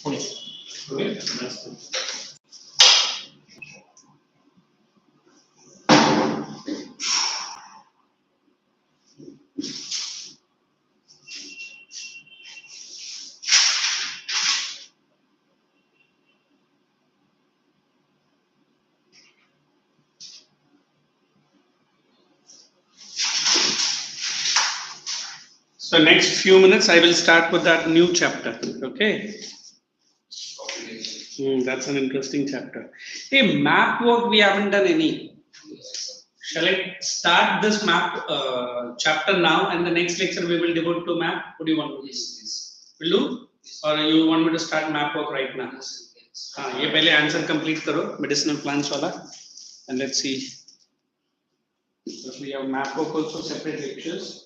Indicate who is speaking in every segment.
Speaker 1: Okay, that's good. So next few minutes I will start with that new chapter. Okay. That's an interesting chapter. Hey, map work we haven't done any. Shall I start this map chapter now, and the next lecture we will devote to map? What do you want to do? Yes. Will do? Or you want me to start map work right now? ये पहले answer complete करो medicinal plants वाला, and let's see. So we have map work also separate lectures.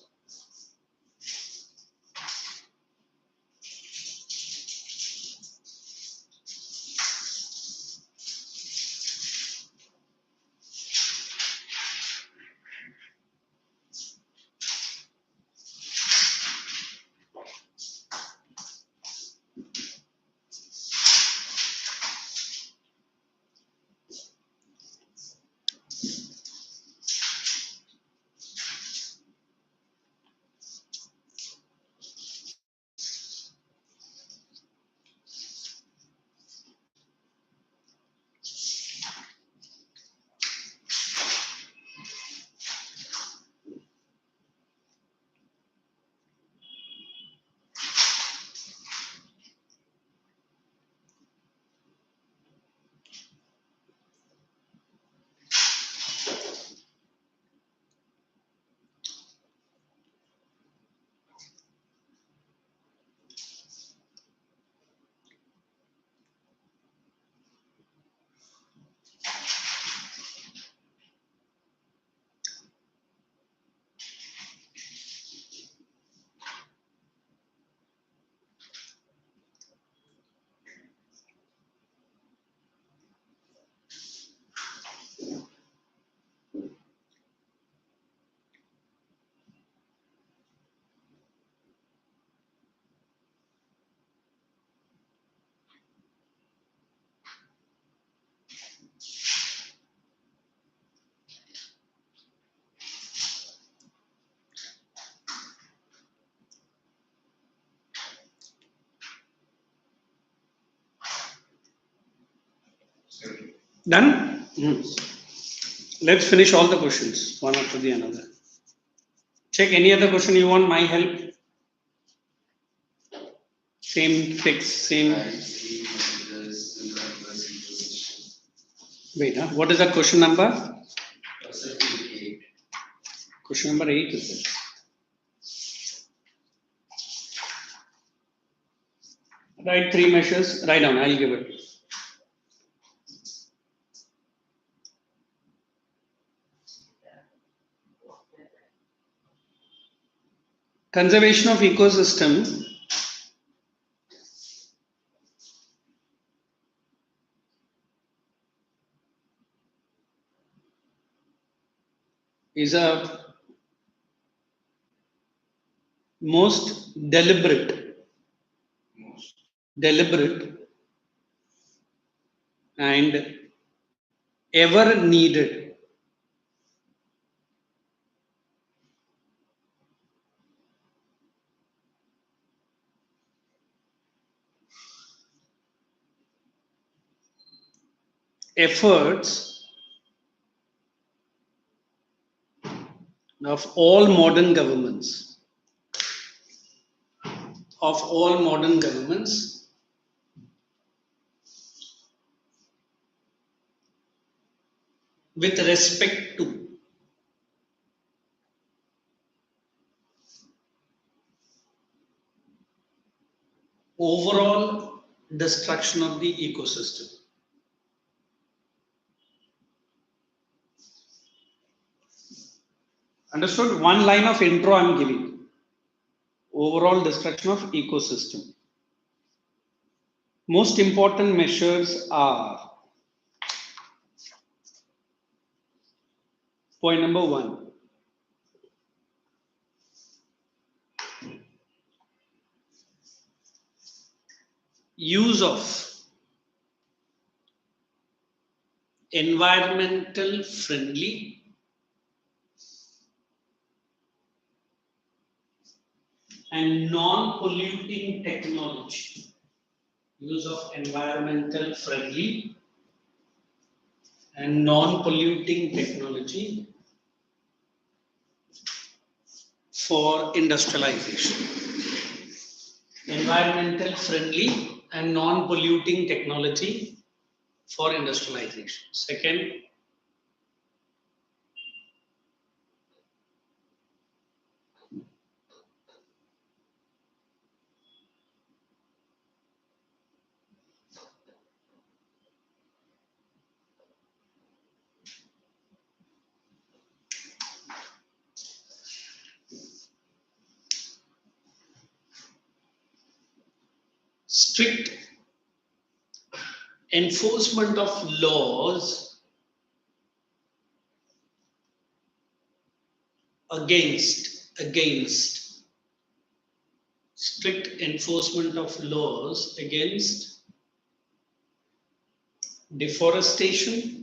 Speaker 1: Done? Let's finish all the questions, one after the another. Check any other question you want my help. Same fix, same. Wait, what is that question number? Question number 8 is it? Write 3 measures. Write down, I'll give it. Conservation of ecosystem is a most deliberate and ever needed efforts of all modern governments with respect to overall destruction of the ecosystem. Understood? One line of intro I'm giving. Overall destruction of ecosystem. Most important measures are: point number 1, use of environmental friendly and non-polluting technology. Use of environmental friendly and non-polluting technology for industrialization. Environmental friendly and non-polluting technology for industrialization. Second, strict enforcement of laws against strict enforcement of laws against deforestation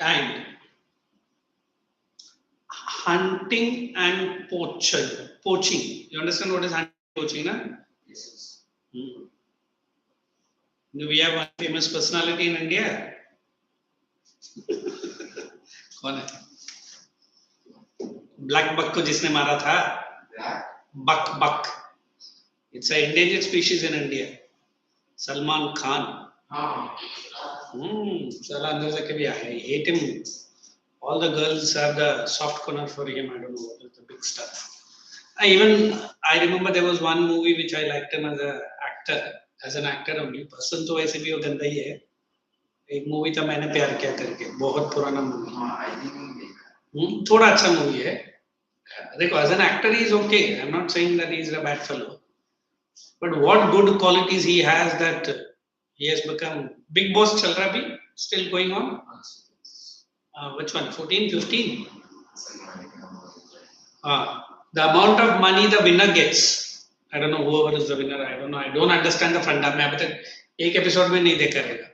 Speaker 1: and hunting and poaching. You understand what is hunting and poaching, na?
Speaker 2: Yes.
Speaker 1: We have one famous personality in India. कौन है? Black buck को जिसने मारा था? Buck. It's an endangered species in India. Salman Khan. साला अंदर से कभी आया. I hate him. All the girls have the soft corner for him. I don't know what is the big stuff. I remember there was one movie which I liked him as an actor only. Person तो वैसे भी वो गंदा ही है. एक movie था मैंने प्यार किया करके, बहुत पुराना मूवी. थोड़ा अच्छा मूवी है. देखो, as an actor he is okay. I'm not saying that he is a bad fellow. But what good qualities he has that he has become. Big Boss चल रहा भी, still going on. Which one? 14, 15? The amount of money the winner gets. I don't know whoever is the winner. I don't know. I don't understand the funda. मैं अभी तक एक episode में नहीं देखा रहेगा.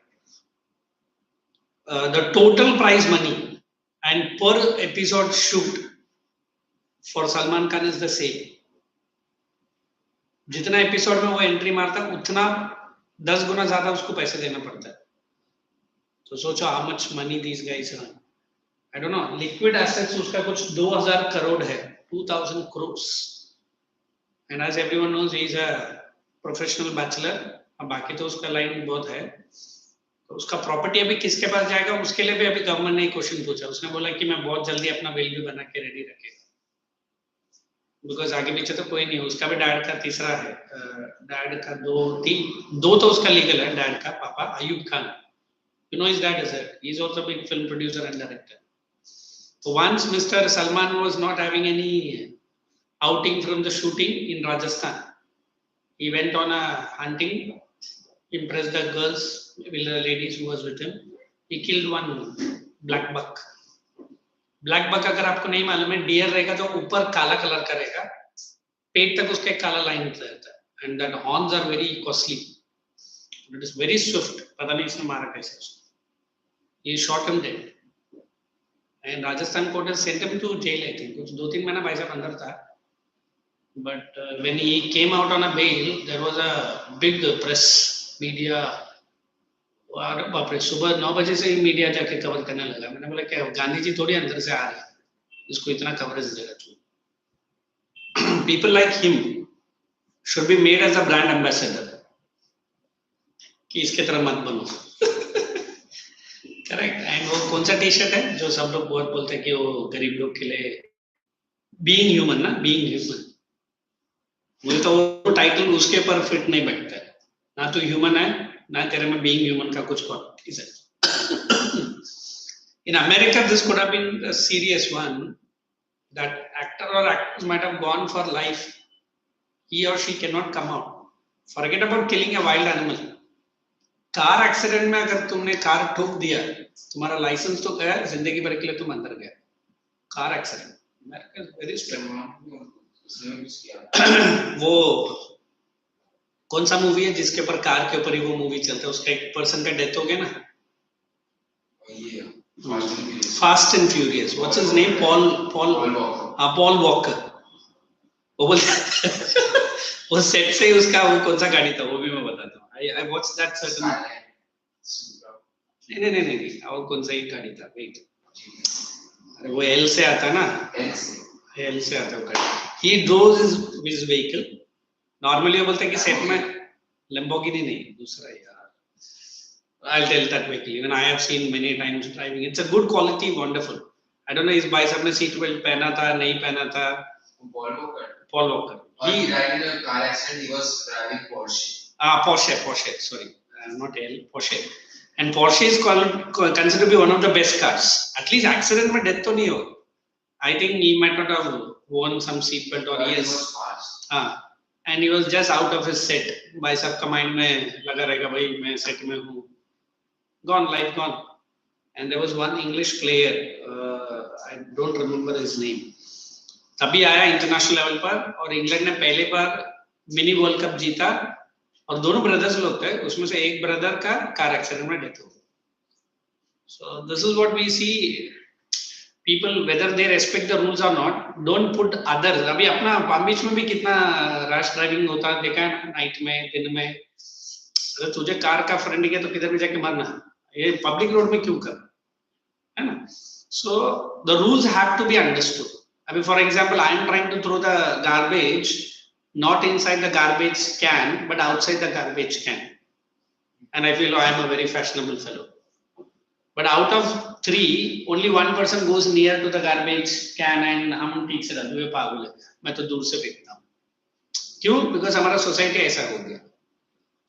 Speaker 1: The total prize money and per episode shoot for Salman Khan is the same. जितना episode में वो एंट्री मारता है उतना 10 गुना ज्यादा उसको पैसे देना पड़ता है. तो सोचो how much money these guys earn. I don't know. Liquid assets उसका कुछ 2000 करोड़ है, 2000 crores. And as everyone knows, he is a professional bachelor. अब बाकी तो उसका लाइन बहुत है. तो उसका प्रॉपर्टी अभी किसके पास जाएगा, उसके लिए भी अभी गवर्नमेंट ने क्वेश्चन पूछा. उसने बोला कि मैं बहुत जल्दी अपना विल भी बना के रेडी रखेगा. बिकॉज आगे पीछे तो कोई नहीं. उसका भी डैड का तीसरा है. डैड का दो तो उसका लीगल है. डैड का पापा Ayub Khan. You know his dad is it? He is also a big film producer and director. So once Mr. Salman was not having any outing from the shooting in Rajasthan. He went on a hunting, impressed the girls, the ladies who was with him. He killed one black buck. Black buck अगर आपको नहीं मालूम है, dear रहेगा तो ऊपर काला colour का रहेगा, पेट तक उसका एक काला लाइन रहता है. And that horns are very costly. It is very swift. पता नहीं इसने मारा कैसे उसको. He shot him dead. And Rajasthan court has sent him to jail, I think. कुछ 2-3 महीना भाई साहब अंदर था. But when he came out on a bail, there was a big press media. बाप रे, सुबह 9 बजे से ही मीडिया जाके कवर करने लगा. मैंने बोला क्या गांधी जी थोड़ी अंदर से आ रहे हैं, इसको इतना कवरेज देगा. People like him should be made as a brand ambassador. कि इसके तरह मत बनो. करेक्ट. एंड वो कौन सा टी शर्ट है जो सब लोग बहुत बोलते हैं कि वो गरीब लोग के लिए बीइंग ह्यूमन ना, बीइंग ह्यूमन. मुझे तो वो टाइटल उसके पर फिट नहीं बैठता है. ना तो ह्यूमन है, ना तेरे में बीइंग ह्यूमन का कुछ क्वालिटीज है. In America, this could have been a serious one. That actor or actress might have gone for life. He or she cannot come out. Forget about killing a wild animal. Car accident में अगर तुमने car ठोक दिया, तुम्हारा licence तो गया, जिंदगी भर के लिए तुम अंदर गया. Car accident, America is very strict. वो कौन सा मूवी है जिसके ऊपर कार के ऊपर ही वो मूवी चलता है, उसका एक पर्सन का डेथ हो गया ना. Fast and furious. What's his name? Paul walker. वो बोलता वो सेट से उसका वो कौन सा गाड़ी था वो भी मैं बताता हूँ. I watched that certain. नहीं और कौन सा ही गाड़ी था. वेट, अरे वो एल से आता ना. एल से आता है. He drove his vehicle. Normally वो बोलते हैं कि सेट में Lamborghini नहीं, दूसरा यार. I'll tell that quickly. Even I have seen many times driving. It's a good quality, wonderful. I don't know इस भाई साहब ने सीट बेल्ट पहना था नहीं पहना था. Paul Walker.
Speaker 2: He died in a car accident. He was driving Porsche.
Speaker 1: Porsche. Sorry, not L. Porsche. And Porsche is considered to be one of the best cars. At least accident में death तो नहीं हो. I think he might not have worn some seatbelt or
Speaker 2: he was fast.
Speaker 1: And he was just out of his set. भाई साहब का mind में लगा रहेगा भाई मैं set में हूँ. Gone, life gone. And there was one English player. I don't remember his name. तभी आया इंटरनेशनल लेवल पर और इंग्लैंड ने पहले बार मिनी वर्ल्ड कप जीता और दोनों ब्रदर्स लोग थे, उसमें से एक ब्रदर का कार एक्सीडेंट में डेथ हो गई. So this is what we see. People whether they respect the rules और नॉट, डोंट पुट अदर्स. अभी अपना पाम बीच में भी कितना रश ड्राइविंग होता है, देखा है नाइट में, दिन में. अगर तुझे कार का फ्रेंड है तो किधर भी जाके मरना, ये पब्लिक रोड में क्यों कर, है ना. So the rules have to be understood. I mean, for example, I am trying to throw the garbage not inside the garbage can, but outside the garbage can. And I feel I am a very fashionable fellow. But out of 3, only 1 person goes near to the garbage can and हम ठीक से रखते हुए पागल है, मैं तो दूर से फेंकता हूँ. क्यों? Because हमारा society ऐसा हो गया.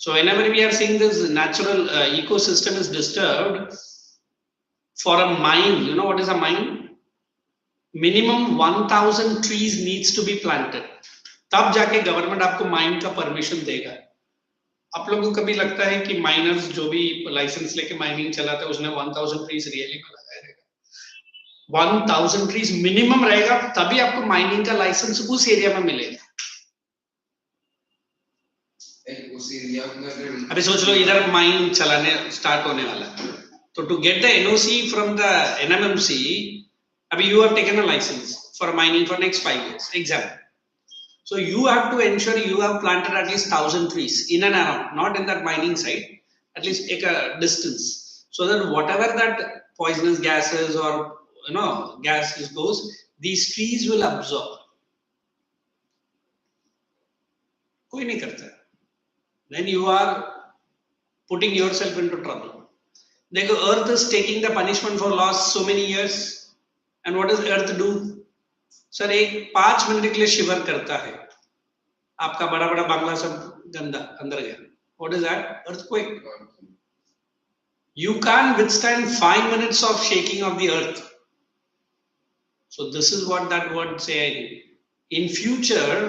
Speaker 1: So whenever we are seeing this natural ecosystem is disturbed, for a mine, you know what is a mine? Minimum 1000 trees needs to be planted. तब जाके गवर्नमेंट आपको माइन का परमिशन देगा. आप लोगों को कभी लगता है कि माइनर्स जो भी लाइसेंस लेके माइनिंग चलाता है उसने 1000 ट्रीज रियली में लगाया रहेगा? 1000 ट्रीज मिनिमम रहेगा तभी आपको माइनिंग का लाइसेंस उस एरिया में मिलेगा. अभी सोच लो इधर माइन चलाने स्टार्ट होने वाला है, तो to get the NOC from the NMMC, Abhi, you have taken a license for mining for next 5 years, example. So you have to ensure you have planted at least 1000 trees in and around, not in that mining site, at least take a distance, so that whatever that poisonous gases or gases goes, these trees will absorb. Koi nahi karta. Then you are putting yourself into trouble. The earth is taking the punishment for last so many years. And what does earth do? Sir एक 5 minute के लिए शिवर करता है, आपका बड़ा बड़ा बांग्ला सब गंदा अंदर गया. What is that? Earthquake. You can't withstand 5 minutes of shaking of the earth. So this is what that word saying. In future,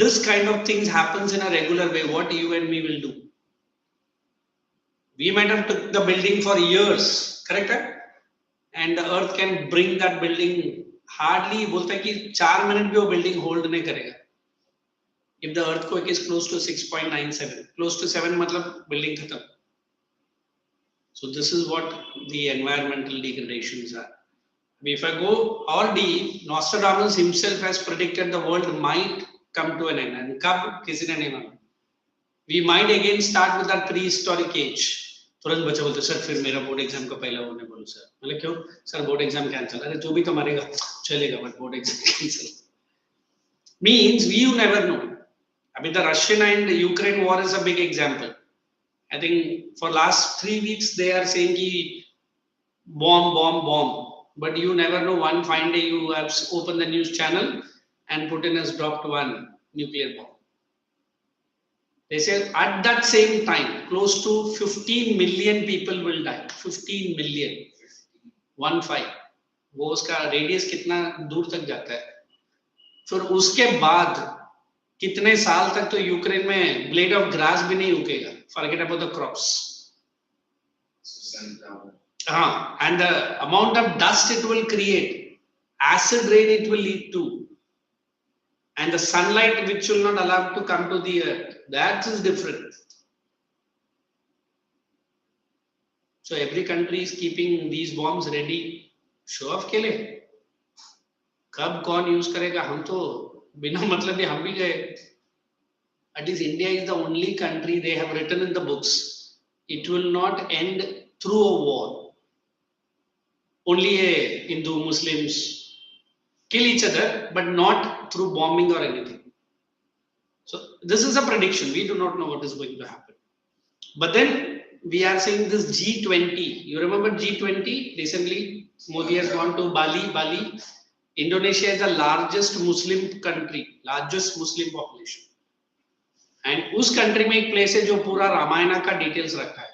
Speaker 1: this kind of things happens in a regular way. What you and me will do? We might have took the building for years, correct? And the earth can bring that building hardly, बोलता है कि 4 minute भी वो building hold नहीं करेगा. If the earthquake is close to 6.97, close to 7 मतलब building खत्म. So this is what the environmental degradations are. If I go all deep, Nostradamus himself has predicted the world might come to an end. And कब किसी ने नहीं माना. We might again start with that prehistoric age. तुरंत बच्चे बोलते sir फिर मेरा बोर्ड एग्जाम का पहला होने बोलो सर. मतलब क्यों सर? Board exam cancel. अरे जो भी तो मारेगा चलेगा, but board exam cancel means we you never know. I mean the Russian and Ukraine war is a big example. I think for last 3 weeks they are saying ki bomb, but you never know. One fine day you have opened the news channel and Putin has dropped one nuclear bomb. They say at that same time, close to 15 million people will die. 15 million. 1-5. वो उसका radius कितना दूर तक जाता है। फिर उसके बाद कितने साल तक तो यूक्रेन में ब्लेड ऑफ ग्रास भी नहीं उगेगा, फॉरगेट अबाउट द क्रॉप्स। हाँ, and the amount of dust it will create, acid rain it will lead to, and the sunlight which will not allow to come to the earth, that is different. So every country is keeping these bombs ready, show off के लिए। कब कौन use करेगा, हम तो बिना मतलब हम भी गए। At least India is the only country they have written in the books, it will not end through a war. Only a Hindu Muslims kill each other, but not through bombing or anything. So this is a prediction. We do not know what is going to happen. But then we are saying this G20. You remember G20? Recently, Modi has gone to Bali. Indonesia is the largest Muslim country, largest Muslim population. And उस country में एक place है जो पूरा रामायण का details रखा है।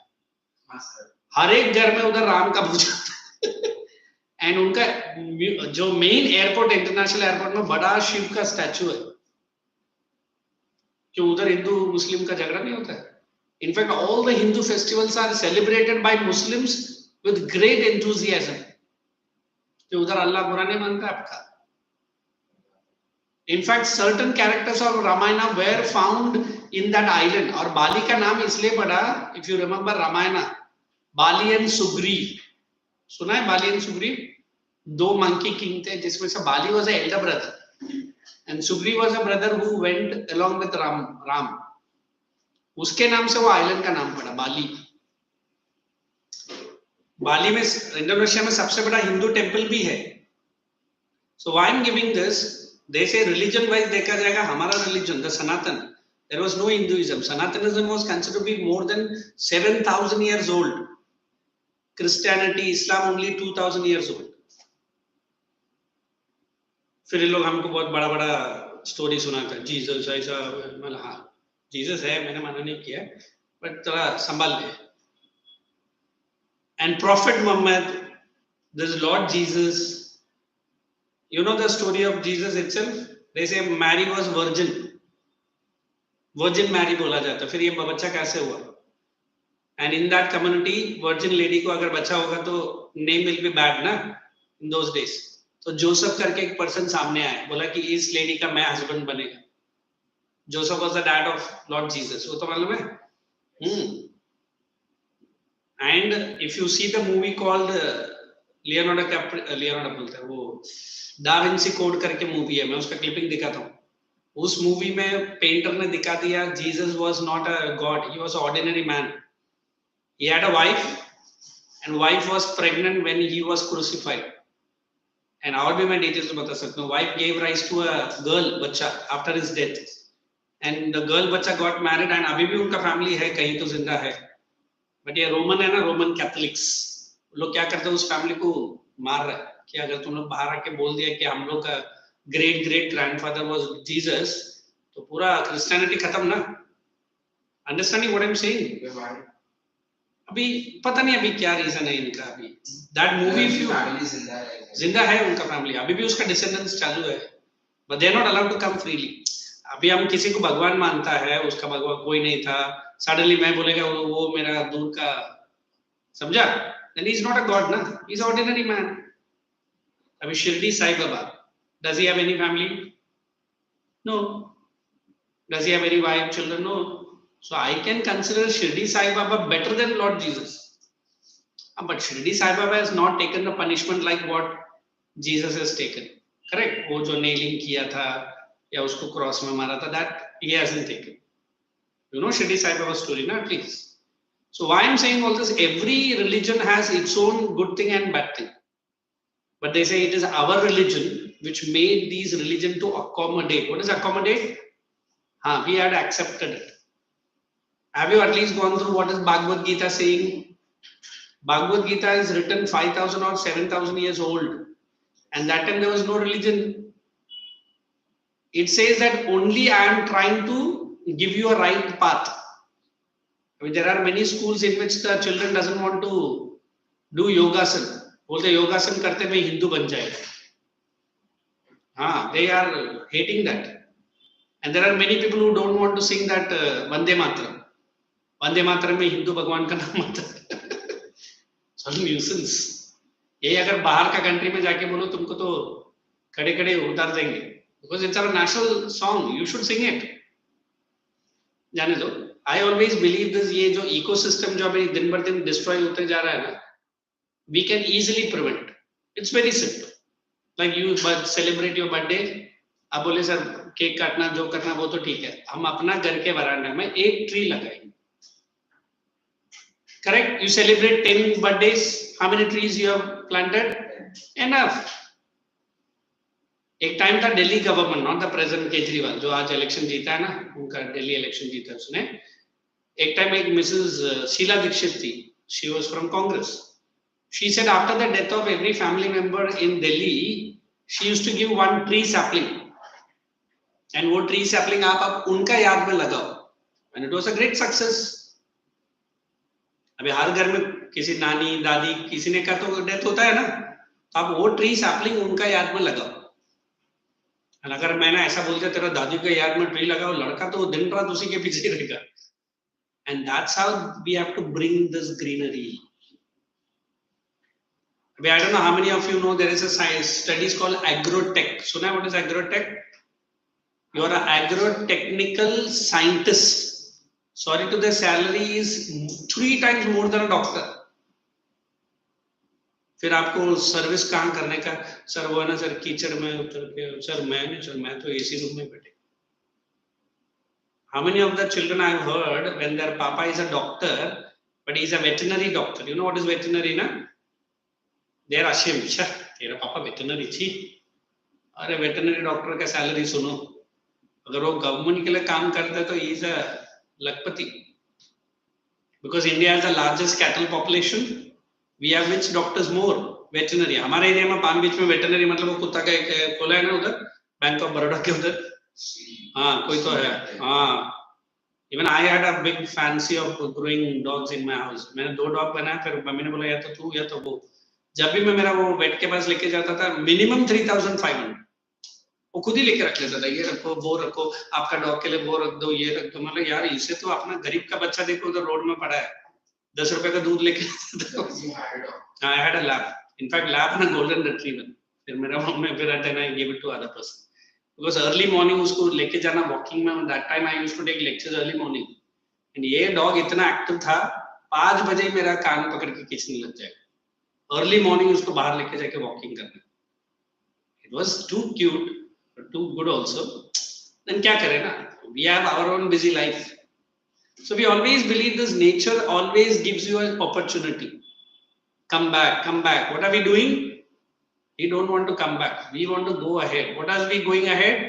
Speaker 1: हर एक घर में उधर राम का पूजा एंड उनका जो मेन एयरपोर्ट, इंटरनेशनल एयरपोर्ट में बड़ा शिव का स्टैचू है, क्यों उधर हिंदू मुस्लिम का झगड़ा नहीं होता है। In fact all the Hindu festivals are celebrated by Muslims with great enthusiasm, कि उधर अल्लाह बुरा नहीं मानता आपका। In fact, certain characters of Ramayana were found in that island. और बाली का नाम इसलिए पड़ा, if you remember Ramayana, Bali and Sugriva, सुना है बाली and सुग्रीव? दो monkey king थे, जिसमें से बाली was a elder brother and Sugriv was a brother who went along with Ram. उसके नाम से वो आइलैंड का नाम पड़ा बाली। बाली में इंडोनेशिया में सबसे बड़ा हिंदू टेंपल भी है। So why I'm giving this? They say religion wise देखा जाएगा, हमारा religion, the Sanatan, there was no Hinduism. Sanatanism was considered to be more than 7,000 years old. Christianity, Islam only 2,000 years old. फिर लोग हमको बहुत बड़ा बड़ा स्टोरी सुनाता है, जीसस ऐसा, मतलब हाँ जीसस है, मैंने माना नहीं किया, बट थोड़ा संभाल ले। And Prophet Muhammad, this Lord Jesus, you know the story of Jesus itself? They say Mary was virgin. Virgin Mary बोला जाता है। फिर ये बच्चा कैसे हुआ? And in that community, virgin lady को अगर बच्चा होगा तो name will be bad ना in those days. तो जोसेफ करके एक पर्सन सामने आया, बोला कि इस लेडी का मैं हस्बैंड बनेगा। Joseph was the dad of Lord Jesus. वो तो मालूम है? And if you see the movie called Leonardo बोलता है वो दा विंसी कोड करके मूवी है, मैं उसका क्लिपिंग दिखाता हूँ। उस मूवी में पेंटर ने दिखा दिया Jesus was not a god, he was ordinary man. He had a wife and wife was pregnant when he was crucified. And और भी मैं डिटेल्स बता सकता हूँ। Wife gave rise to a girl बच्चा after his death and the girl बच्चा got married and अभी भी उनका फैमिली है, कहीं तो जिंदा है। बट ये रोमन है ना, रोमन कैथोलिक्स, लोग क्या करते हैं उस फैमिली को मार रहे हैं कि अगर तुम लोग बाहर आके बोल दिया कि हम लोग का great great grandfather was Jesus तो पूरा क्रिश्चियनिटी खत्म ना। Understanding what I am saying? अभी पता नहीं अभी क्या रीजन है इनका। अभी दैट मूवी जिंदा है उनका फैमिली, अभी भी उसका डिसेंडेंस चालू है, but they are not allowed to come freely. अभी हम किसी को भगवान मानता है, उसका भगवान कोई नहीं था, सडनली मैं बोलेगा वो मेरा दूर का, समझा? then he is not a god na, he is ordinary man. Abhi Shirdi Sai Baba, does he have any family? No. Does he have any wife, children? No. So I can consider Shirdi Sai Baba better than Lord Jesus. But Shirdi Sai Baba has not taken the punishment like what Jesus has taken. Correct? वो जो nailing किया था या उसको cross में मारा था, that he hasn't taken. You know Shirdi Sai Baba story na, at least. So why I'm saying all this, every religion has its own good thing and bad thing. But they say it is our religion which made these religion to accommodate. What is accommodate? We had accepted it. Have you at least gone through what is Bhagavad Gita saying? Bhagavad Gita is written 5,000 or 7,000 years old. And that time there was no religion. It says that only I am trying to give you a right path. I mean, there are many schools in which the children doesn't want to do yogasana. बोलते योगासन करते में हिंदू बन जाएगा. हाँ, they are hating that. And there are many people who don't want to sing that Vande Mataram. Vande Mataram में हिंदू भगवान का नाम आता है. So nuisance. ये अगर बाहर का कंट्री में जाके बोलो तुमको तो खड़े खड़े उतार देंगे. Because it's our national song. You should sing it. जाने दो. I always believe this. ये जो ecosystem जो अभी दिन भर दिन destroy होते जा रहा है ना, we can easily prevent. It's very simple. Like you celebrate your birthday. आप बोले सर केक काटना जो करना वो तो ठीक है. हम अपना घर के वरांडा में एक ट्री लगाएंगे. Correct? You celebrate 10 birthdays. How many trees you have planted? Enough. एक टाइम था Delhi government, not the present Kejriwal जो आज इलेक्शन जीता है ना, उनका दिल्ली इलेक्शन जीता उसने. एक टाइम एक मिसेस शीला दीक्षित थी. She was from Congress. She said after the death of every family member in Delhi she used to give one tree sapling. And वो ट्री सैपलिंग आप उनका याद में लगाओ. And it was a great success. अभी हर घर में किसी नानी दादी किसी ने का तो डेथ होता है ना, तो आप वो ट्री सैपलिंग उनका याद में लगाओ. और अगर मैंने ऐसा बोल दिया तेरा दादी के याद में ट्री लगाओ, लड़का तो दिन रात उसी के पीछे रहेगा. And that's how we have to bring this greenery. I don't know how many of you know there is a science studies called agrotech. सुना है what is agrotech? You are an agrotechnical scientist. Sorry to the salary is 3 times more than a doctor. फिर आपको service काम करने का, sir वो है ना सर कीचड़ में उतर के, सर मैं नहीं सर मैं तो एसी रूम में बैठे. How many of the children I have heard when their papa is a doctor but he is a veterinary doctor? You know what is veterinary ना? They are ashamed. अच्छा तेरा पापा veterinary थी. अरे veterinary doctor का salary सुनो, अगर वो गवर्नमेंट के लिए काम करता है तो he is a Lakhpati. Because India has the largest cattle population. We have which doctors more? Veterinary. हमारे एरिया में पान बीच में वेटरनरी मतलब वो कुत्ता का एक खोला है ना उधर बैंक ऑफ बड़ौदा के उधर. हाँ कोई तो है. हाँ even I had a big fancy of growing dogs in my house. मैंने 2 डॉग बनाया. फिर मम्मी ने बोला या तो तू या तो वो. जब भी मैं मेरा वो वेट के पास लेके जाता था मिनिमम 3500 वो खुद ही लेके रख लेता था. ये रखो वो रखो, आपका डॉग के लिए वो रख दो ये रख दो. मतलब यार इसे तो अपना गरीब का बच्चा देखो उधर रोड में पड़ा है 10 रुपए का दूध लेके. I had a lab. In fact, lab and a golden retriever. फिर मेरा मम्मी फिर then I gave it to other person. Because early morning उसको लेके जाना walking में. That time I used to take lectures early morning. And ये dog इतना active था 5 बजे ही मेरा कान पकड़ के खींचने लग जाएगा. Early morning उसको बाहर लेके जाके walking करना. It was too cute, but too good also. Then क्या करें ना? We have our own busy life. So we always believe this nature always gives you an opportunity. Come back, come back. What are we doing? We don't want to come back. We want to go ahead. What are we going ahead?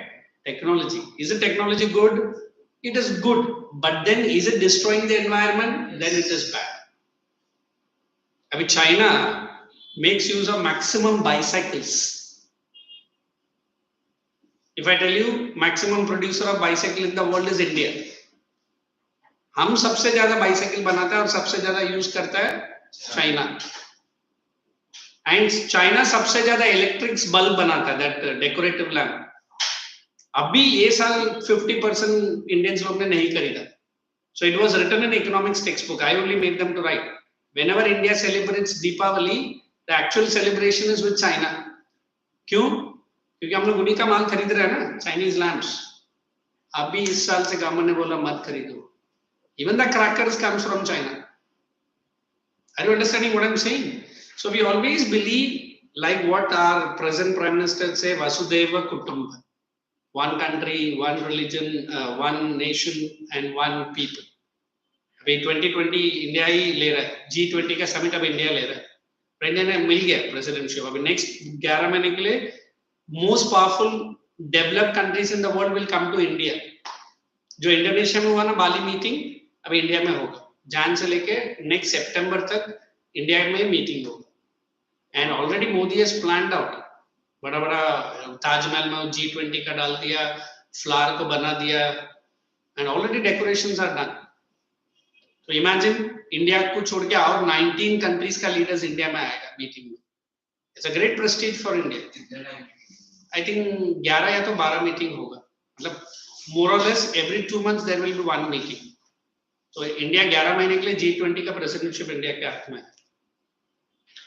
Speaker 1: Technology. Is it technology good? It is good. But then is it destroying the environment? Then it is bad. I mean, China makes use of maximum bicycles. If I tell you, maximum producer of bicycle in the world is India. हम सबसे ज्यादा bicycle बनाता है और सबसे ज्यादा use करता है चाइना. एंड चाइना सबसे ज्यादा इलेक्ट्रिक बल्ब बनाता है, दैट डेकोरेटिव लैम्प. अभी ये साल 50% इंडियंस लोग ने नहीं खरीदा. So it was written in economics text book. I only made them to write whenever India celebrates Deepavali the actual celebration is with China. क्यों? क्योंकि हम लोग उन्हीं का माल खरीद रहे हैं ना, चाइनीज लैम्प्स. अभी इस साल से गवर्नमेंट ने बोला मत खरीदो. Even the crackers comes from China. Are you understanding what I'm saying? So we always believe like what our present Prime Minister say, Vasudeva Kutumba. One country, one religion, one nation and one people. अभी 2020 India ही ले रहा है. G20 का summit अब India ले रहा है. India ने मिल गया प्रेसिडेंटशिप. अभी नेक्स्ट 11 महीने के लिए most powerful developed countries in the world will come to India. जो इंडोनेशिया में हुआ ना बाली मीटिंग, अभी इंडिया में होगा. जान से लेके नेक्स्ट सितंबर तक इंडिया में मीटिंग होगा. And already Modi has planned out. बड़ा बड़ा ताजमहल में G20 का डाल दिया, फ्लावर को बना दिया and already decorations are done. तो इमेजिन इंडिया को छोड़ के और 19 कंट्रीज का लीडर्स इंडिया में आएगा मीटिंग में. It's a great prestige for India. I think 11 या तो 12 मीटिंग होगा. मतलब more or less every 2 months there will be one meeting. So India 11 महीने के लिए G20 का प्रेसिडेंटशिप इंडिया के हाथ में है.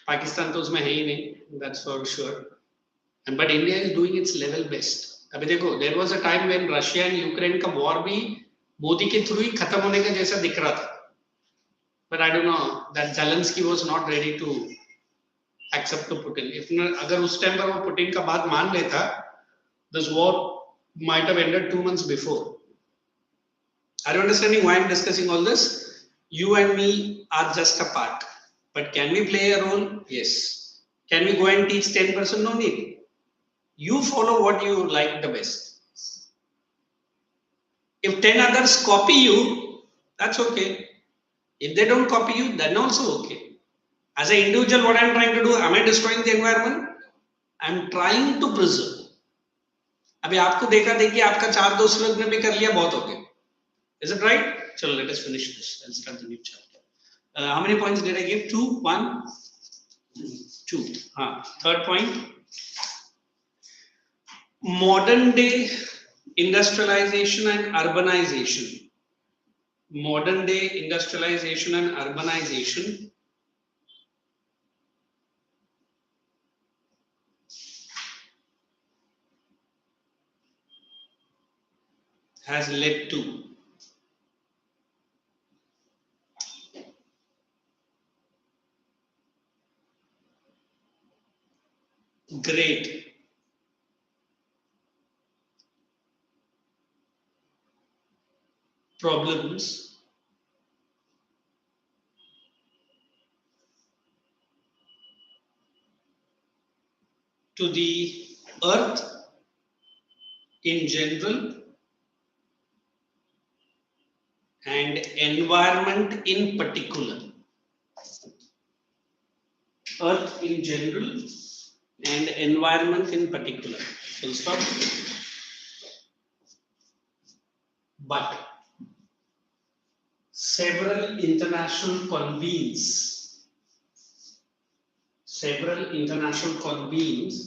Speaker 1: पाकिस्तान तो उसमें है ही नहीं. That's for sure. But India is doing its level best. अभी देखो, there was a time when Russia and Ukraine का war भी मोदी के थ्रू ही खत्म होने का जैसा दिख रहा था. But I don't know that Zelensky was not ready to accept to Putin. If अगर उस टाइम पर वो पुतिन का बात मान लेता, this war might have ended 2 months before. Are you understanding why I'm discussing all this? You and me are just a part, but can we play a role? Yes. Can we go and teach 10%? No need. You follow what you like the best. If 10 others copy you, that's okay. If they don't copy you, then also okay. As an individual, what I'm trying to do, am I destroying the environment? I'm trying to preserve. अभी आपको देखा देखिए आपका 4 दोस्त लोग ने भी कर लिया, बहुत हो गया. Is it right? चलो, let us finish this. Let's start the new chapter. How many points did I give? 2, 1, 2. Third point. Modern day industrialization and urbanization. Modern day industrialization and urbanization has led to great problems to the earth in general and environment in particular. Earth in general and environment in particular. Full stop. But several international convenes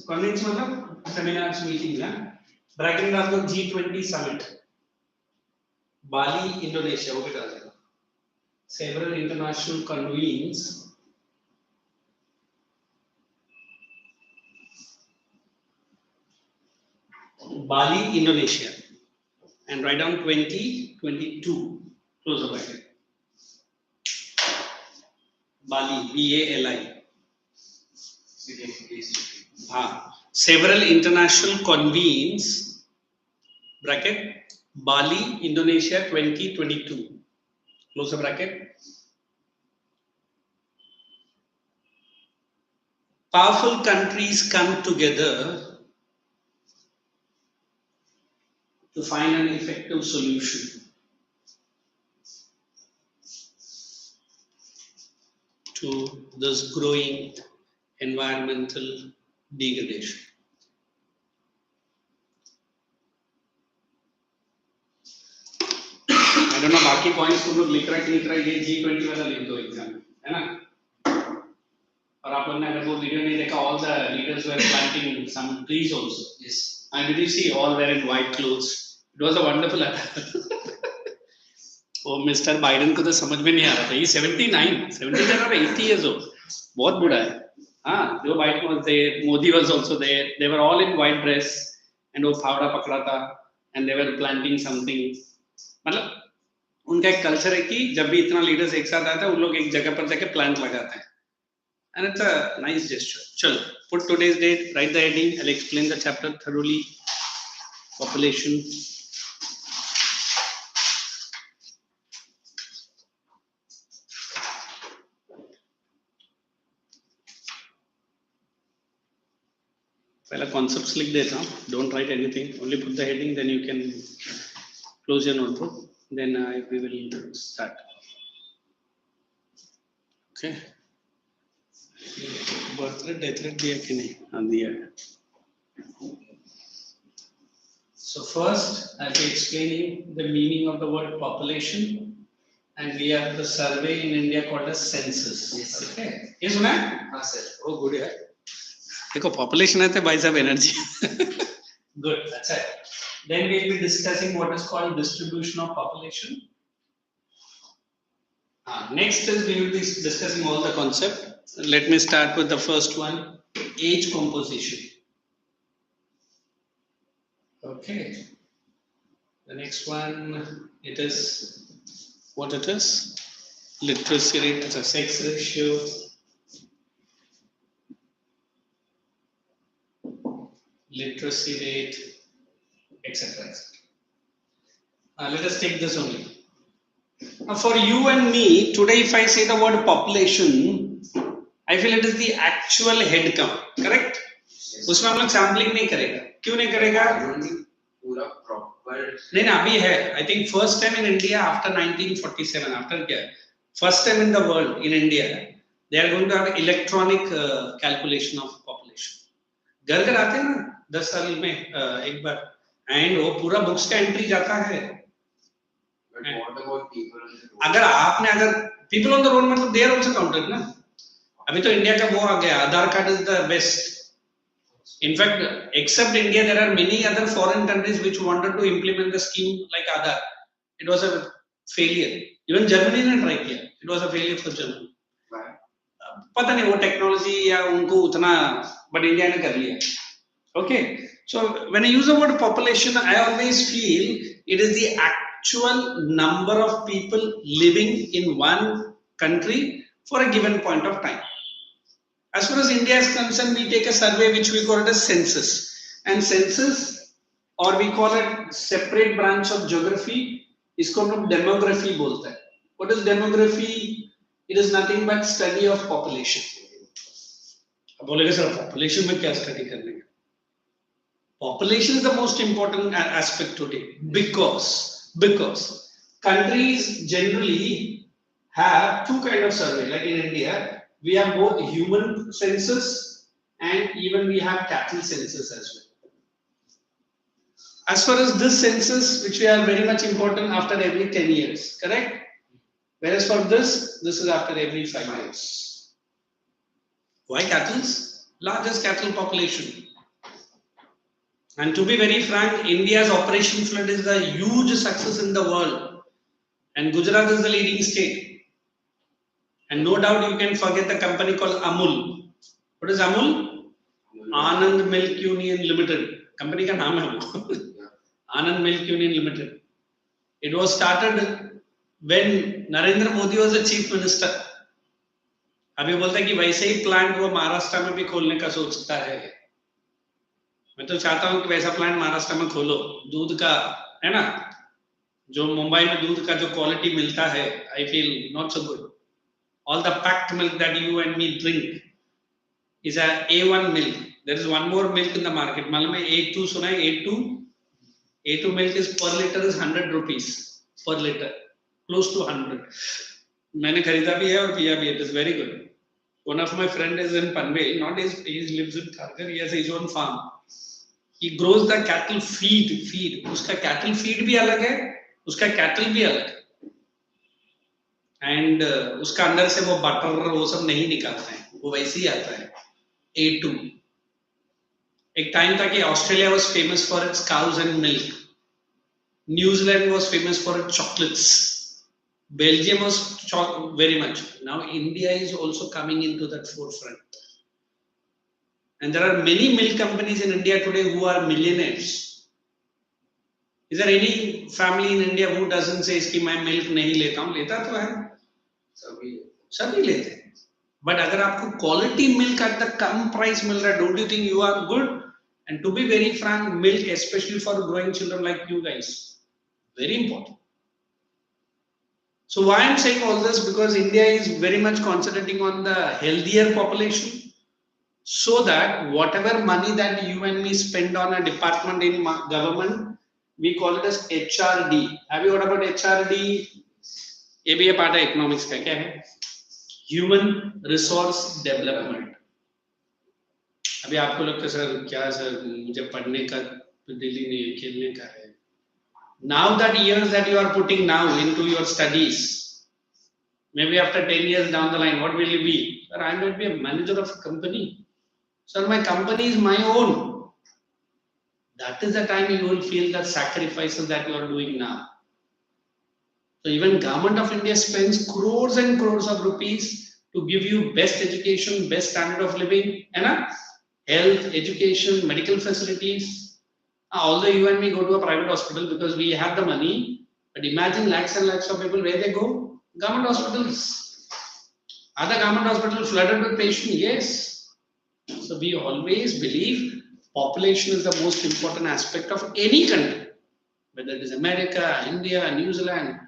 Speaker 1: मतलब seminars, meetings हैं. Bracket डाल दो G20 summit, बाली, Indonesia, वो भी डाल देना. Several international convenes Bali, Indonesia, and write down 2022. Close the bracket. Bali, BALI. Several international convenes, bracket, Bali, Indonesia 2022. Close the bracket. Powerful countries come together to find an effective solution to this growing environmental degradation. I don't know बाकी points तुम लोग लिख रहा ये G20 वाला लिख दो exam, है ना? और आप लोगों ने अगर वो वीडियो नहीं देखा, all the leaders were planting some trees also. Yes. And did you see all were in white clothes? It was a wonderful attitude. वो मिस्टर बाइडेन को तो समझ में नहीं आ रहा था. He's 79 or 80 years old. बहुत बूढ़ा है. हाँ, Joe Biden was there, Modi was also there. They were all in white dress and वो फावड़ा पकड़ा था and they were planting something. मतलब उनका एक कल्चर है कि जब भी इतना लीडर्स एक साथ आते हैं, उन लोग एक जगह पर जाके प्लांट लगाते हैं. And it's a nice gesture. चलो, put today's date, write the heading. I'll explain the chapter thoroughly. Population. पहला concepts लिख देता हूँ. Don't write anything. Only put the heading. Then you can close your notebook. Then we will start. Okay. Birth rate, death rate दिया कि नहीं? हाँ दिया है. So first, I'll be explaining the meaning of the word population, and we have the survey in India called as census. Yes. Okay. ये सुना है? हाँ sir. Oh good है. देखो population है तो भाई साहब energy. Good, that's it. Then we'll be discussing what is called distribution of population. Next is we will be discussing all the concept. Let me start with the first one, age composition. Okay. The next one, it is what it is. Literacy rate, it's a sex ratio. Literacy rate, etc. Let us take this only. Now for you and me, today if I say the word population, I feel it is the actual head count, correct? उसमें हम लोग sampling नहीं करेगा. क्यों नहीं करेगा?
Speaker 2: पूरा proper
Speaker 1: नहीं ना अभी है. I think first time in India after 1947. After क्या? First time in the world in India, they are going to have electronic calculation of population. घर घर आते हैं ना 10 साल में एक बार, and वो पूरा बुक्स का एंट्री जाता है.
Speaker 2: But what about people on the road?
Speaker 1: अगर people on the road मतलब they are also counted ना. अभी तो इंडिया का वो आ गया, आधार card is the best. In fact, except India, there are many other foreign countries which wanted to implement the scheme like Aadhaar. It was a failure. Even Germany ने try किया. It was a failure for Germany. पता नहीं वो technology या उनको उतना, but India ने कर लिया. Okay. So when I use the word population, I always feel it is the actual number of people living in one country for a given point of time. As far as India is concerned, we take a survey which we call it as census. And census, or we call it separate branch of geography, इसको हम लोग demography बोलते हैं. What is demography? It is nothing but study of population. अब बोलेगा sir population में क्या study करने का? Population is the most important aspect today because countries generally have two kind of survey. Like in India, we have both human census and even we have cattle census as well. As far as this census, which we are very much important after every 10 years, correct? Whereas for this is after every 5 years. Why cattle? Largest cattle population. And to be very frank, India's Operation Flood is a huge success in the world. And Gujarat is the leading state. And no doubt you can forget the company called Amul. What is Amul? Anand Milk Union Limited. Company का नाम है वो. Anand Milk Union Limited. It was started when Narendra Modi was the chief minister. अभी बोलता है कि वैसे ही plant वो महाराष्ट्र में भी खोलने का सोचता है. मैं तो चाहता हूँ कि वैसा प्लांट महाराष्ट्र में खोलो. दूध का है ना, जो मुंबई में दूध का जो क्वालिटी मिलता है, I feel not so good. All the packed milk that you and me drink is a A1 milk. There is one more milk in the market. मालूम है A2 सुना है? A2 milk is per liter is 100 rupees per liter, close to 100. मैंने खरीदा भी है और पिया भी है. It is very good. One of my friend is in Panvel. Not his, he lives in Kharghar. He has his own farm. He grows the cattle feed. उसका cattle feed भी अलग है, उसका cattle भी अलग है. एंड उसका अंदर से वो बटर वो सब नहीं निकालते हैं, वो वैसे ही आता है. A2. एक टाइम था कि Australia was famous for its cause and milk, New Zealand was famous for its chocolates, Belgium was very much. Now India is also coming into that forefront, and there are many milk companies in India today who are millionaires. Is there any family in India who doesn't say कि मैं milk नहीं लेता हूँ? लेता तो है, सभी लेते हैं. बट अगर आपको क्वालिटी मिल्क एट द कम प्राइस मिल रहा है, don't you think you are good? And to be very frank, milk specially for growing children like you guys, very important. So why I'm saying all this? Because India is very much concentrating on the healthier population, so that whatever money that you and me spend on a department in government, we call it as HRD. Have you heard about HRD? ये भी part है economics का. क्या है? Human resource development. अभी आपको लगता है सर क्या सर मुझे पढ़ने का दिल ही नहीं है, खेलने का है. Now that years that you are putting now into your studies, maybe after 10 years down the line, what will you be? Sir, I might be a manager of a company. Sir, my company is my own. That is the time you will feel the sacrifices that you are doing now. So even Government of India spends crores and crores of rupees to give you best education, best standard of living, and health, education, medical facilities. Although you and me go to a private hospital because we have the money, but imagine lakhs and lakhs of people, where they go? Government hospitals. Are the government hospitals flooded with patients? Yes. So we always believe population is the most important aspect of any country, whether it is America, India, New Zealand.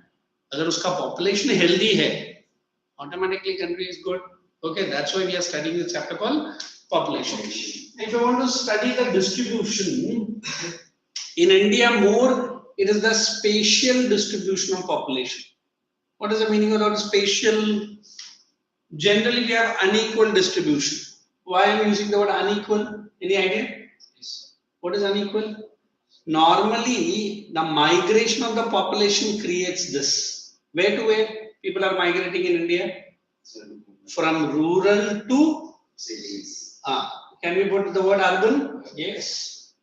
Speaker 1: अगर उसका population healthy है, automatically country is good. Okay, that's why we are studying this chapter called population. If you want to study the distribution in India more, it is the spatial distribution of population. What is the meaning of spatial? Generally, we have unequal distribution. Why am I using the word unequal? Any idea? Yes. What is unequal? Normally, the migration of the population creates this. Where to where people are migrating in India? From rural to cities. Can we put the word urban? Yes.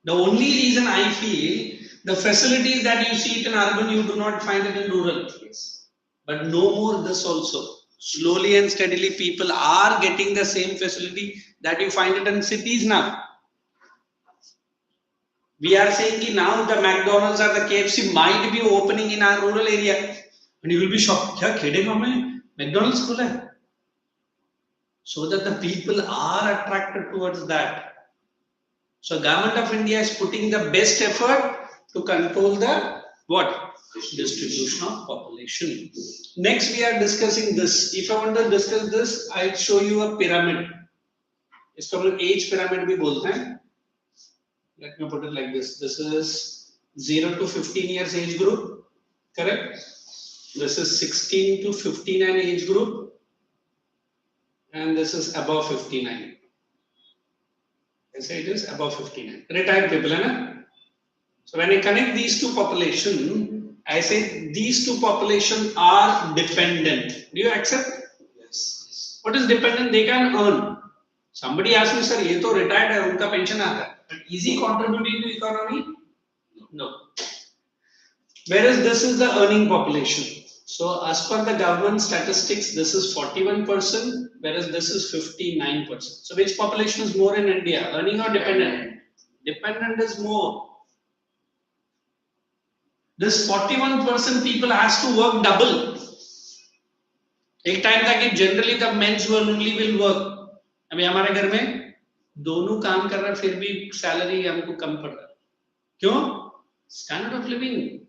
Speaker 1: The only reason I feel the facilities that you see it in urban, you do not find it in rural. Yes. But no more this also. Slowly and steadily, people are getting the same facility that you find it in cities now. We are saying that now the McDonald's or the KFC might be opening in our rural area. And you will be shocked. Kya khede gaon mein McDonald's khula hai? So that the people are attracted towards that. So Government of India is putting the best effort to control the what? Distribution of population. Next we are discussing this. If I want to discuss this, I'll show you a pyramid. इसको हम लोग age pyramid भी बोलते हैं. Let me put it like this. This is 0 to 15 years age group, correct? This is 16 to 59 age group, and this is above 59. I say it is above 59. Retired people, hai? So when I connect these two population, I say these two population are dependent. Do you accept? Yes. What is dependent? They can earn. Somebody asked me, sir, ये तो retired है, उनका pension आता है. But is he contributing to economy? No. Whereas this is the earning population. So as per the government statistics, this is 41%, whereas this is 59%. So which population is more in India, earning or dependent? Dependent is more. This 41% people has to work double. एक time था कि generally the men's only will work. अभी हमारे घर में दोनों काम कर रहे हैं, फिर भी सैलरी हमको कम पड़ रहा है. क्यों? Standard of living.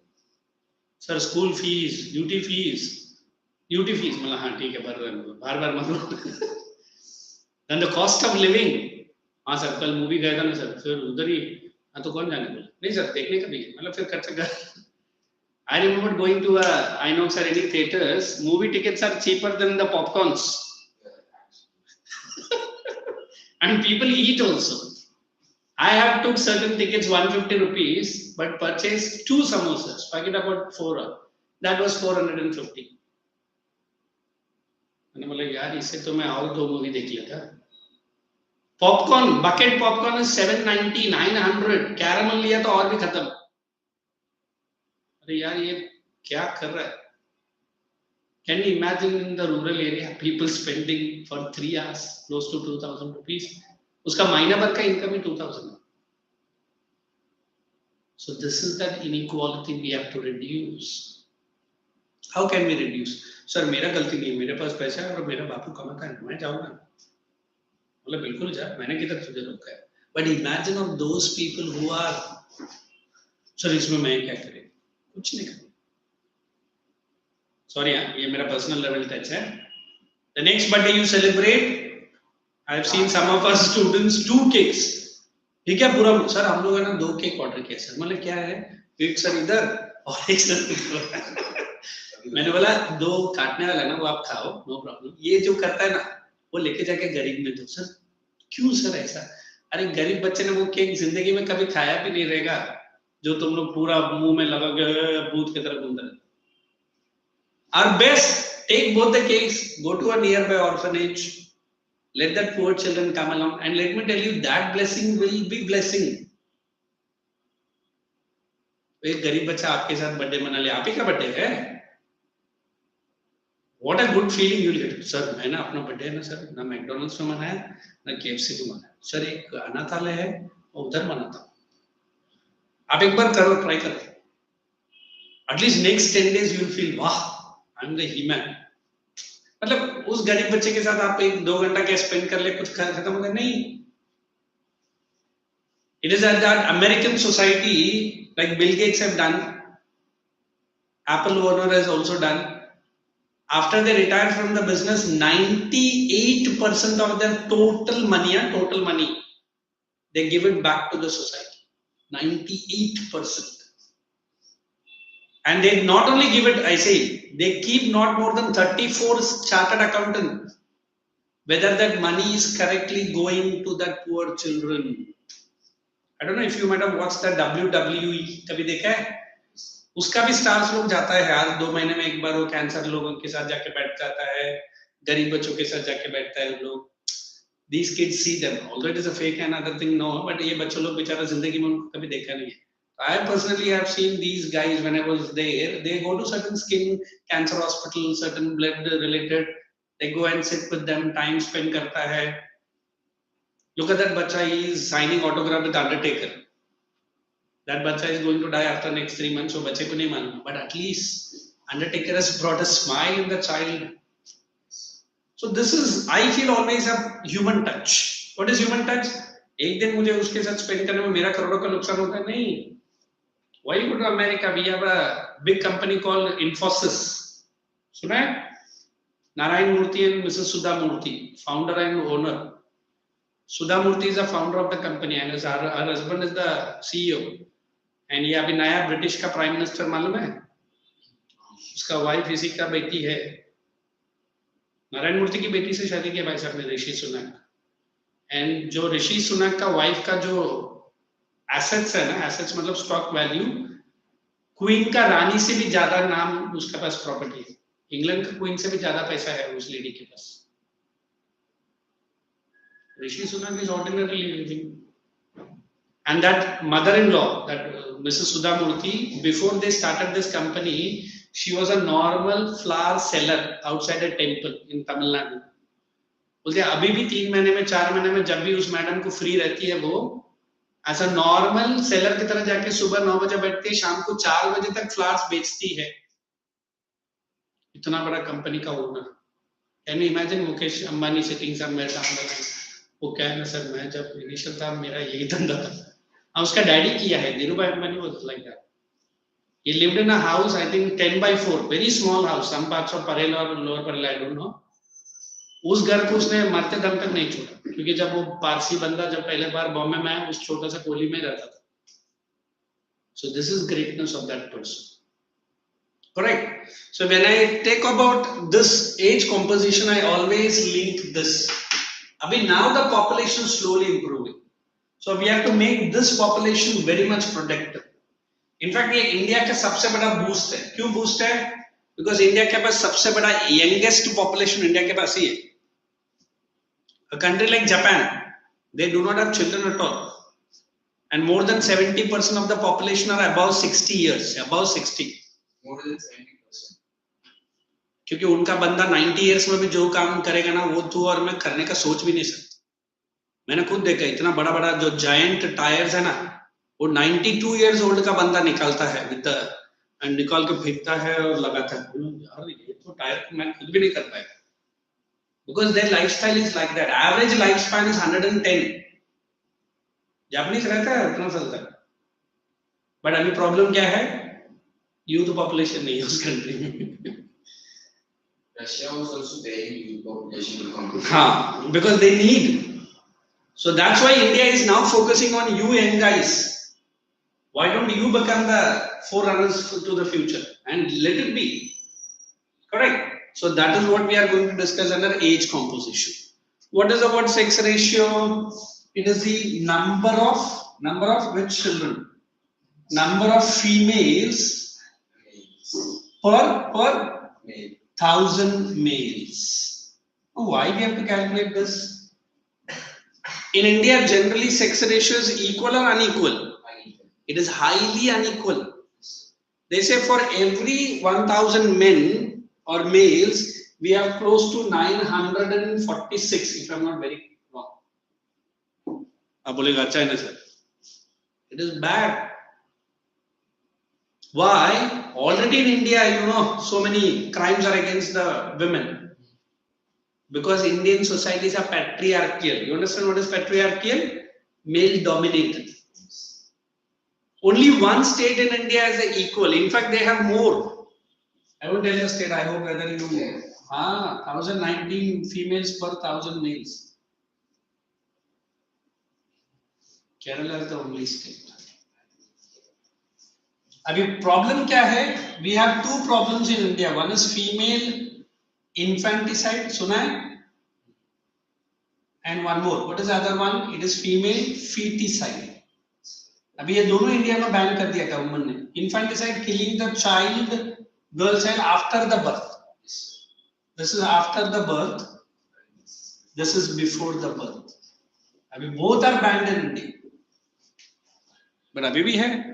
Speaker 1: Sir school fees, duty fees मतलब हाँ ठीक है भर रहे हैं, बार मतलब. Then the cost of living. हाँ सर कल मूवी गया था ना सर, फिर उधर ही. हाँ तो कौन जाने बोला? नहीं सर देखने का भी है, मतलब फिर खर्चा कर. I remember going to I know sir any theaters, movie tickets are cheaper than the popcorns. And people eat also. I have took certain tickets 150 rupees, but purchased 2 samosas, packet about 4. That was 450. मैंने बोला यार इससे तो मैं और 2 movie देख लेता. Popcorn, bucket popcorn is 790, 900. Caramel लिया तो और भी खत्म. अरे यार ये क्या कर रहा है? Can you imagine in the rural area people spending for 3 hours close to 2000 rupees? उसका महीना भर का income he 2000. So this is that inequality we have to reduce. How can we reduce? Sir मेरा गलती नहीं है, मेरे पास पैसा है और मेरा बापू कमाता है, मैं जाऊंगा. बोले बिल्कुल जा, मैंने किधर तुझे रोका है. But imagine of those people who are, sir इसमें मैं क्या करें? कुछ नहीं करें. Sorry, ये मेरा personal level touch है. The next birthday you celebrate, I have seen some of our students 2 cakes. ये क्या पूरा सर हम लोगों ने 2 केक ऑर्डर किया सर. मतलब क्या है? एक सर इधर और एक सर इधर. मैंने बोला 2 काटने वाला ना वो आप खाओ, नो प्रॉब्लम. ये जो करता है ना वो लेके जाके गरीब में दो. सर क्यों सर ऐसा? अरे गरीब बच्चे ने वो केक जिंदगी में कभी खाया भी नहीं रहेगा जो तुम लोग पूरा मुंह में लगा के भूत की तरह घूम रहे. Our best Take both the cakes, go to a nearby orphanage, let that poor children come along, and let me tell you, that blessing will be blessing. एक गरीब बच्चा आपके साथ बर्थडे मना ले, आप ही का बर्थडे है, what a good feeling you will get. Sir मैं ना अपना बर्थडे है ना सर, ना मैकडॉनल्ड्स में मनाया ना KFC में मनाया, सर एक अनाथालय है उधर मनाता हूँ. आप एक बार करो, ट्राई करो. At least next 10 days you will feel, वाह, I'm the He-Man. मतलब उस गरीब बच्चे के साथ आप 1-2 घंटा क्या स्पेंड कर ले, कुछ खत्म होगा नहीं. It is that American society, like Bill Gates have done, Apple owner has also done. After they retire from the business, 98% of their total money, they give it back to the society. 98%. And they not only give it, I say, they keep not more than 34 chartered accountants, whether that money is correctly going to that poor children. I don't know if you might have watched that WWE, कभी देखा है? उसका भी stars लोग जाता है हर 2 महीने में एक बार, वो कैंसर लोगों के साथ जाके बैठ जाता है, गरीब बच्चों के साथ जाके बैठता है लोग. These kids see them, although it is a fake and other thing, no, but ये बच्चों लोग बेचारा जिंदगी में उनको कभी देखा नहीं है. I personally have seen these guys when I was there. They go to certain skin cancer hospitals, certain blood related. They go and sit with them, time spend करता है. Look at that bacha, he is signing autograph with Undertaker. That bacha is going to die after next 3 months, so bache ko nahi manna. But at least Undertaker has brought a smile in the child. So this is, I feel, always a human touch. What is human touch? एक दिन मुझे उसके साथ spend करने में मेरा करोड़ों का नुकसान होता है नहीं. Why you go to America? We have a big company called Infosys. सुना है? Narayan Murthy and Mrs. Sudha Murthy, founder and owner. Sudha Murthy is the founder of the company and her husband is the CEO. And ये अभी नया British का prime minister मालूम है? उसका wife इसी का बेटी है. नारायण मूर्ति की बेटी से शादी किया भाई साहब ने, ऋषि सुनक. एंड जो ऋषि सुनक का वाइफ का जो एसेट्स है ना, एसेट्स मतलब स्टॉक वैल्यू, क्वीन का रानी से भी ज्यादा नाम उसके पास प्रॉपर्टी है. इंग्लैंड का क्वीन से भी ज्यादा पैसा है उस लेडी के पास. Rishi Sunak is ordinarily living. And that mother-in-law, that Mrs. Sudha Murthy, before they started this company, she was a normal flower seller outside a temple in Tamil Nadu. बोलते अभी भी 3 महीने में 4 महीने में जब भी उस मैडम को फ्री रहती है, वो एज अ नॉर्मल सेलर की तरह जाके सुबह 9 बजे बैठती है, शाम को 4 बजे तक फ्लावर्स बेचती है. इतना बड़ा कंपनी का owner. Can you imagine Mukesh Ambani sitting somewhere down the line? वो क्या है ना सर, मैं जब इनिशियल था मेरा यही धंधा था. हाँ, उसका डैडी किया है, Dhirubhai Ambani was like that. He lived in a house, I think 10x4, very small house, some parts of Parel or Lower Parel, I don't know. उस घर को उसने मरते दम तक नहीं छोड़ा, क्योंकि जब वो पारसी बंदा जब पहले बार बॉम्बे में आया, उस छोटा सा कोली में रहता था. So this is greatness of that person. Correct. So when I talk about this age composition, I always link this. Abhi now the population is slowly improving. So we have to make this population very much productive. In fact, ये India का सबसे बड़ा boost है. क्यों boost है? Because India के पास सबसे बड़ा youngest population इंडिया के पास ही है. A country like Japan, they do not have children at all, and more than 70% of the population are above 60 years. Above 60.
Speaker 2: More than 70%.
Speaker 1: क्योंकि उनका बंदा 90 years में भी जो काम करेगा ना, वो तू और मैं करने का सोच भी नहीं सकता. मैंने खुद देखा, इतना बड़ा बड़ा जो जायंट टायर्स है ना, वो 92 years old का बंदा निकालता है विद एंड निकाल के फेंकता है और लगाता है. यार ये तो टायर मैं खुद भी नहीं कर पाएगा. Because their lifestyle is like that. Average lifespan is 110. Japanese रहता है उतना चलता है. बट अभी प्रॉब्लम क्या है? यूथ पॉपुलेशन नहीं है उस कंट्री में.
Speaker 2: Russia was also paying youth population to come.
Speaker 1: हाँ, because they need. So that's why India is now focusing on you young guys. Why don't you become the forerunners to the future and let it be? Correct. So that is what we are going to discuss under age composition. What is about sex ratio? It is the number of which children? Number of females per 1000 males. Oh, why we have to calculate this? In India, generally sex ratio is equal or unequal? It is highly unequal. They say for every 1000 men or males, we have close to 946, if I'm not very wrong. It is bad. Why? Already in India, you know, so many crimes are against the women. Because Indian societies are patriarchal. You understand what is patriarchal? Male dominated. Only one state in India is equal. In fact, they have more. I won't tell you a state. I hope whether you know. 1019 females per 1000 males. Kerala is the only state. अभी problem क्या है? We have two problems in India. One is female infanticide, सुना है? And one more. What is the other one? It is female feticide. अभी ये दोनों India में ban कर दिया गवर्नमेंट ने. Infanticide, killing the child, girl child after the birth. This is after the birth. This is before the birth. अभी both are banned in India. But अभी भी है.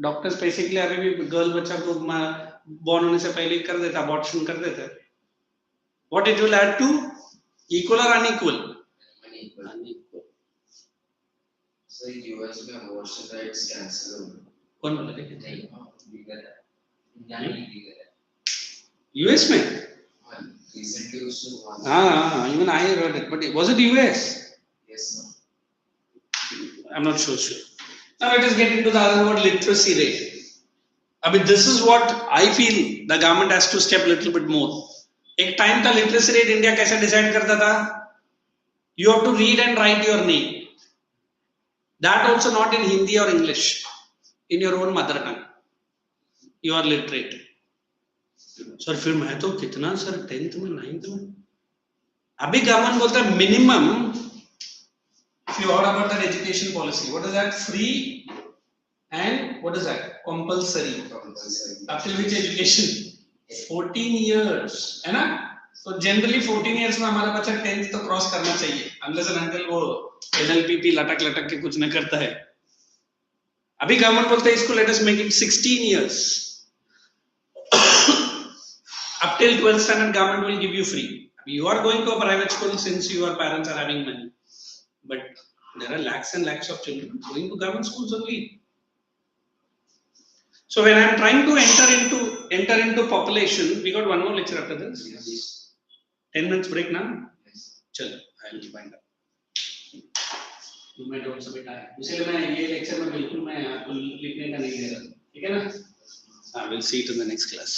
Speaker 1: डॉक्टर्स पैसे के लिए अभी भी गर्ल बच्चा को बॉर्न होने से पहले कर देता, अबॉर्शन कर देता. What it will add to? Equal और अनइक्वल? अनइक्वल.
Speaker 2: So US में abortion rights cancel हो गए.
Speaker 1: कौन बोला थे?
Speaker 2: नहीं, लीगल है. इंडिया में लीगल है.
Speaker 1: यूएस में?
Speaker 2: Recently उसको.
Speaker 1: हाँ, even I heard it, but was it US?
Speaker 2: Yes, sir.
Speaker 1: I'm not sure. Now let us get into the other word, literacy rate. I mean, this is what I feel the government has to step a little bit more. एक time था literacy rate India कैसे decide करता था? You have to read and write your name. That also not in Hindi or English, in your own mother tongue. You are literate. Sir, फिर मैं तो कितना sir 10th में 9th में. अभी government बोलता है minimum. If you heard about that education policy, what is that? Free and what is that? Compulsory. Up till which education? 14 years, है ना? So generally 14 years में हमारा बच्चा 10th तो cross करना चाहिए, unless and until वो LLPP लटक के कुछ न करता है. अभी government बोलता है इसको let us make it 16 years. Up till 12th standard government will give you free. You are going to a private school since your parents are having money. But there are lakhs and lakhs of children going to government schools only. So when I am trying to enter into population, we got one more lecture after this.
Speaker 2: Yes.
Speaker 1: 10 minutes break now.
Speaker 2: Yes.
Speaker 1: Chalo, I will find out. You may don't submit time. इसलिए मैं ये lecture में बिल्कुल मैं आपको लिखने का नहीं दे रहा. ठीक है ना? I will see it in the next class.